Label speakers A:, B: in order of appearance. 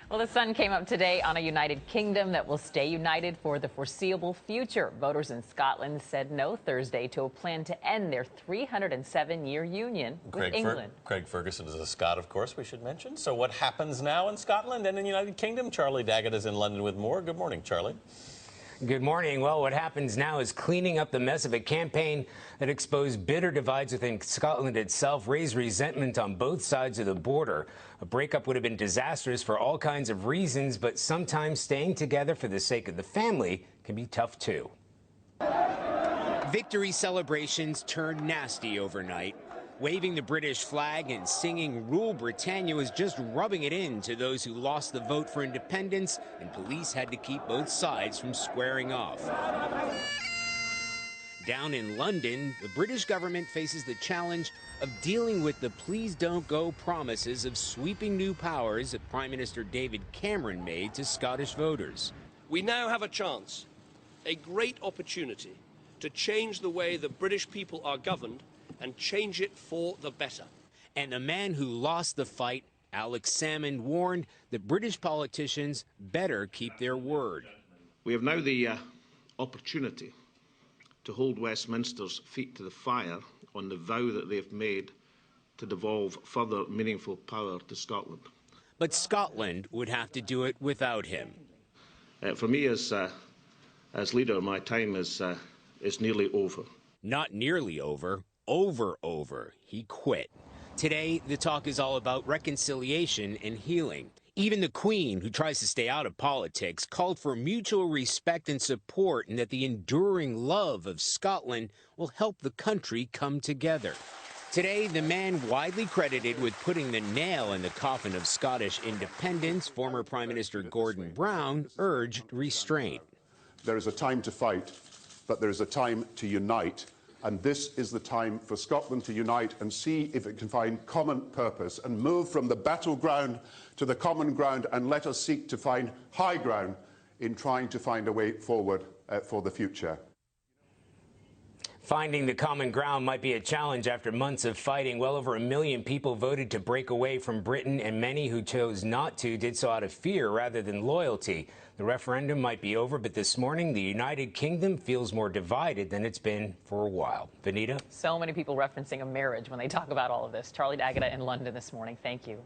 A: Well, the sun came up today on a United Kingdom that will stay united for the foreseeable future. Voters in Scotland said no Thursday to a plan to end their 307-year union with England.
B: Craig Ferguson is a Scot, of course, we should mention. So what happens now in Scotland and in the United Kingdom? Charlie Daggett is in London with more. Good morning, Charlie.
C: Good morning. Well, what happens now is cleaning up the mess of a campaign that exposed bitter divides within Scotland itself, raised resentment on both sides of the border. A breakup would have been disastrous for all kinds of reasons, but sometimes staying together for the sake of the family can be tough too. Victory celebrations turned nasty overnight. Waving the British flag and singing Rule Britannia was just rubbing it in to those who lost the vote for independence, and police had to keep both sides from squaring off. Down in London, the British government faces the challenge of dealing with the please don't go promises of sweeping new powers that Prime Minister David Cameron made to Scottish voters.
D: We now have a chance, a great opportunity, to change the way the British people are governed and change it for the better.
C: And the man who lost the fight, Alex Salmond, warned that British politicians better keep their word.
E: We have now the opportunity to hold Westminster's feet to the fire on the vow that they have made to devolve further meaningful power to Scotland.
C: But Scotland would have to do it without him.
E: For me, as leader, my time is nearly over.
C: Not nearly over. Over. He quit. Today, the talk is all about reconciliation and healing. Even the Queen, who tries to stay out of politics, called for mutual respect and support, and that the enduring love of Scotland will help the country come together. Today, the man widely credited with putting the nail in the coffin of Scottish independence, former Prime Minister Gordon Brown, urged restraint.
F: There is a time to fight, but there is a time to unite. And this is the time for Scotland to unite and see if it can find common purpose and move from the battleground to the common ground, and let us seek to find high ground in trying to find a way forward for the future.
C: Finding the common ground might be a challenge after months of fighting. Well over 1 million people voted to break away from Britain, and many who chose not to did so out of fear rather than loyalty. The referendum might be over, but this morning the United Kingdom feels more divided than it's been for a while. Vanita?
A: So many people referencing a marriage when they talk about all of this. Charlie Daggett in London this morning. Thank you.